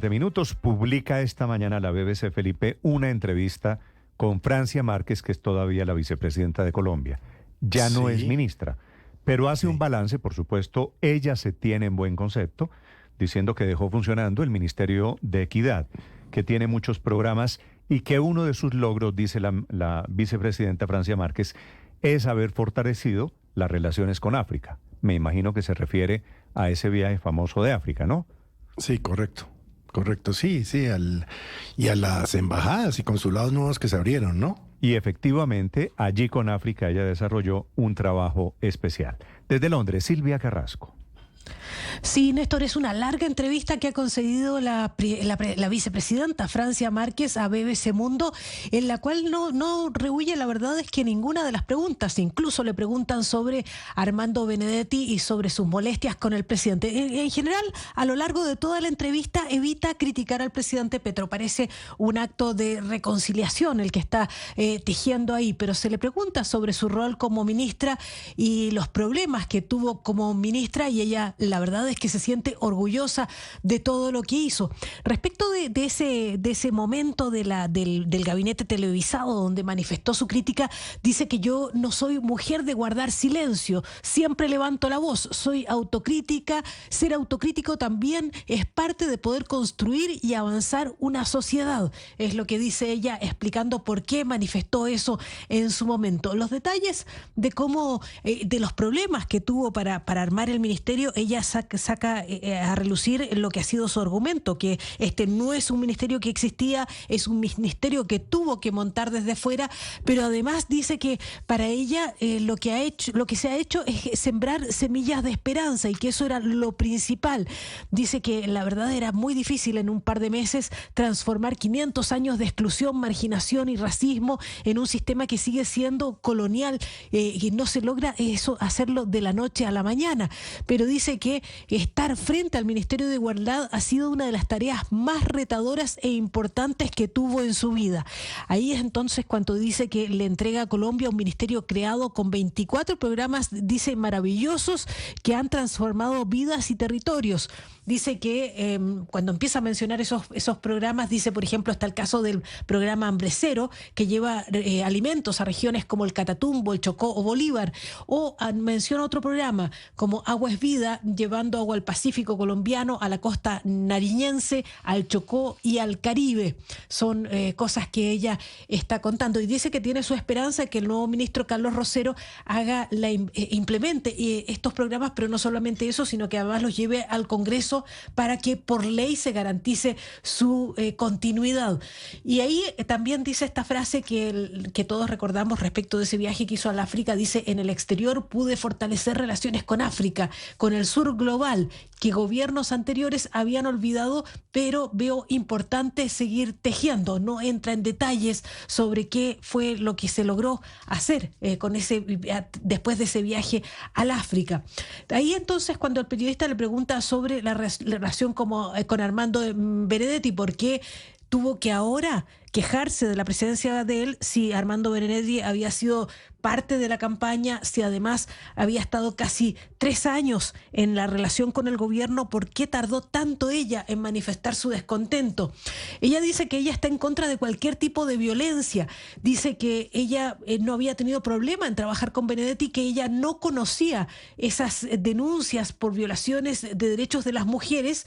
Minutos publica esta mañana la BBC Felipe una entrevista con Francia Márquez, que es todavía la vicepresidenta de Colombia. Ya no es ministra, pero hace un balance, por supuesto, ella se tiene en buen concepto, diciendo que dejó funcionando el Ministerio de Equidad, que tiene muchos programas y que uno de sus logros, dice la vicepresidenta Francia Márquez, es haber fortalecido las relaciones con África. Me imagino que se refiere a ese viaje famoso de África, ¿no? Sí, correcto. Correcto, sí, y a las embajadas y consulados nuevos que se abrieron, ¿no? Y efectivamente, allí con África ella desarrolló un trabajo especial. Desde Londres, Silvia Carrasco. Sí, Néstor, es una larga entrevista que ha concedido la vicepresidenta Francia Márquez a BBC Mundo, en la cual no rehúye, la verdad es que ninguna de las preguntas. Incluso le preguntan sobre Armando Benedetti y sobre sus molestias con el presidente. En general, a lo largo de toda la entrevista evita criticar al presidente Petro. Parece un acto de reconciliación el que está tejiendo ahí, pero se le pregunta sobre su rol como ministra y los problemas que tuvo como ministra, y ella, la verdad es que se siente orgullosa de todo lo que hizo. Respecto de ese momento del gabinete televisado donde manifestó su crítica, dice que yo no soy mujer de guardar silencio, siempre levanto la voz, soy autocrítica, ser autocrítico también es parte de poder construir y avanzar una sociedad, es lo que dice ella, explicando por qué manifestó eso en su momento. Los detalles de cómo, de los problemas que tuvo para armar el ministerio, ella saca a relucir lo que ha sido su argumento, que este no es un ministerio que existía, es un ministerio que tuvo que montar desde fuera, pero además dice que para ella lo que se ha hecho es sembrar semillas de esperanza y que eso era lo principal. Dice que la verdad era muy difícil en un par de meses transformar 500 años de exclusión, marginación y racismo en un sistema que sigue siendo colonial, y no se logra eso hacerlo de la noche a la mañana, pero dice que estar frente al Ministerio de Igualdad ha sido una de las tareas más retadoras e importantes que tuvo en su vida. Ahí es entonces cuando dice que le entrega a Colombia un ministerio creado con 24 programas, dice, maravillosos, que han transformado vidas y territorios. Dice que cuando empieza a mencionar esos programas, dice, por ejemplo, está el caso del programa Hambre Cero, que lleva alimentos a regiones como el Catatumbo, el Chocó o Bolívar, o menciona otro programa como Agua es Vida, llevando agua al Pacífico colombiano, a la costa nariñense, al Chocó y al Caribe. Son cosas que ella está contando, y dice que tiene su esperanza que el nuevo ministro Carlos Rosero implemente estos programas, pero no solamente eso, sino que además los lleve al Congreso para que por ley se garantice su continuidad. Y ahí también dice esta frase que todos recordamos respecto de ese viaje que hizo al África, dice: en el exterior pude fortalecer relaciones con África, con el sur global, que gobiernos anteriores habían olvidado, pero veo importante seguir tejiendo. No entra en detalles sobre qué fue lo que se logró hacer después de ese viaje al África. Ahí entonces, cuando el periodista le pregunta sobre la relación con Armando Benedetti, ¿por qué tuvo que ahora quejarse de la presencia de él si Armando Benedetti había sido parte de la campaña, si además había estado casi 3 años en la relación con el gobierno? ¿Por qué tardó tanto ella en manifestar su descontento? Ella dice que ella está en contra de cualquier tipo de violencia, dice que ella no había tenido problema en trabajar con Benedetti, que ella no conocía esas denuncias por violaciones de derechos de las mujeres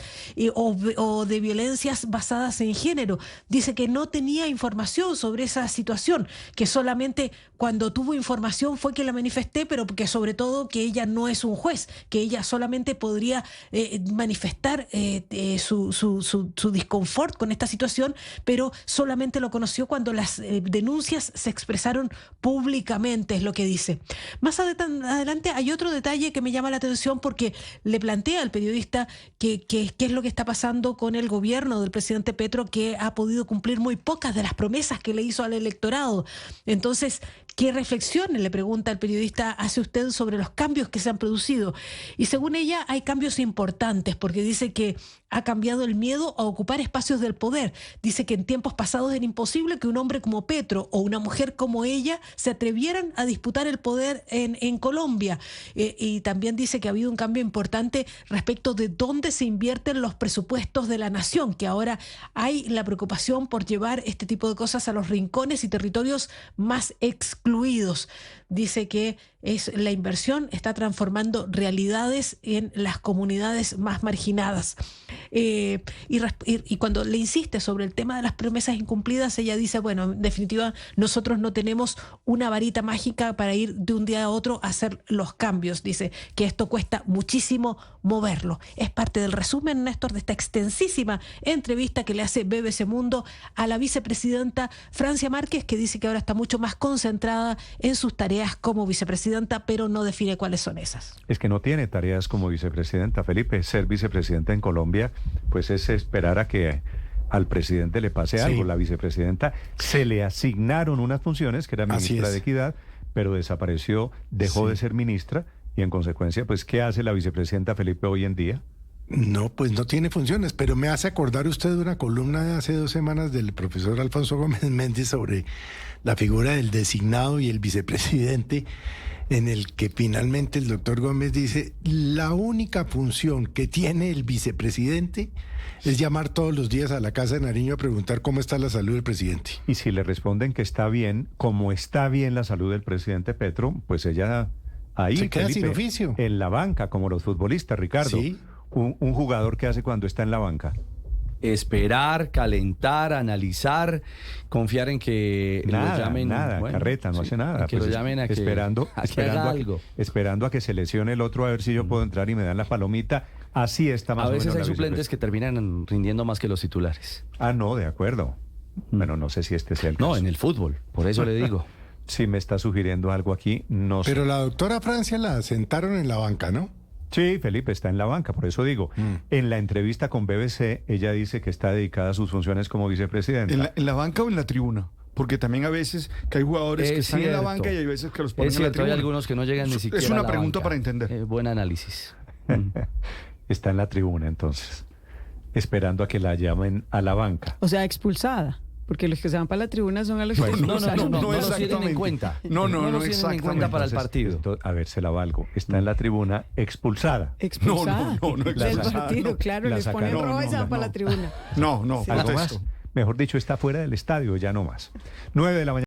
o de violencias basadas en género. Dice que no tenía información sobre esa situación, que solamente cuando tuvo información fue que la manifesté, pero que sobre todo que ella no es un juez, que ella solamente podría manifestar su disconfort con esta situación, pero solamente lo conoció cuando las denuncias se expresaron públicamente, es lo que dice. Más adelante hay otro detalle que me llama la atención, porque le plantea al periodista qué es lo que está pasando con el gobierno del presidente Petro, que ha podido cumplir muy poco pocas de las promesas que le hizo al electorado. Entonces, ¿qué reflexiones, le pregunta el periodista, hace usted sobre los cambios que se han producido? Y según ella, hay cambios importantes, porque dice que ha cambiado el miedo a ocupar espacios del poder. Dice que en tiempos pasados era imposible que un hombre como Petro o una mujer como ella se atrevieran a disputar el poder en Colombia. Y también dice que ha habido un cambio importante respecto de dónde se invierten los presupuestos de la nación, que ahora hay la preocupación por llevar este tipo de cosas a los rincones y territorios más excluidos. Dice que la inversión está transformando realidades en las comunidades más marginadas. Y cuando le insiste sobre el tema de las promesas incumplidas, ella dice, bueno, en definitiva, nosotros no tenemos una varita mágica para ir de un día a otro a hacer los cambios. Dice que esto cuesta muchísimo moverlo. Es parte del resumen, Néstor, de esta extensísima entrevista que le hace BBC Mundo a la vicepresidenta Francia Márquez, que dice que ahora está mucho más concentrada en sus tareas como vicepresidenta, pero no define cuáles son esas. Es que no tiene tareas como vicepresidenta, Felipe. Ser vicepresidenta en Colombia, pues es esperar a que al presidente le pase algo. La vicepresidenta se le asignaron unas funciones, que era ministra de Equidad, pero desapareció, dejó de ser ministra, y en consecuencia, pues, ¿qué hace la vicepresidenta, Felipe, hoy en día? No, pues no tiene funciones, pero me hace acordar usted de una columna de hace 2 semanas del profesor Alfonso Gómez Méndez sobre la figura del designado y el vicepresidente, en el que finalmente el doctor Gómez dice, la única función que tiene el vicepresidente es llamar todos los días a la Casa de Nariño a preguntar cómo está la salud del presidente. Y si le responden que está bien, como está bien la salud del presidente Petro, pues ella ahí, se queda Felipe, sin oficio. En la banca, como los futbolistas, Ricardo. Sí. Un jugador que hace cuando está en la banca. Esperar, calentar, analizar, confiar en que lo llamen. Bueno, carreta, no hace nada. Que pues lo llamen a que haga algo. Esperando a que se lesione el otro, a ver si yo puedo entrar y me dan la palomita. Así está más o menos. A veces hay suplentes que terminan rindiendo más que los titulares. Ah, no, de acuerdo. Bueno, no sé si este sea el caso. No, en el fútbol, por eso le digo. Si me está sugiriendo algo aquí, no sé. Pero la doctora Francia la sentaron en la banca, ¿no? Sí, Felipe, está en la banca, por eso digo. En la entrevista con BBC, ella dice que está dedicada a sus funciones como vicepresidenta. ¿En la banca o en la tribuna? Porque también a veces que hay jugadores que están en la banca y hay veces que los ponen en la tribuna. Hay algunos que no llegan ni siquiera Es una a la pregunta banca. para entender. Buen análisis. Está en la tribuna, entonces, esperando a que la llamen a la banca. O sea, expulsada. Porque los que se van para la tribuna son a los que No los tienen en exactamente. cuenta. No los tienen en cuenta para el Entonces, partido. a ver, se la valgo. Está en la tribuna expulsada. expulsada No, del expulsada, partido, no. claro, La les ponen sacaron. roja y se van para la tribuna. No, ¿Algo más? protesto. Mejor dicho, está fuera del estadio, ya no más. 9 de la mañana.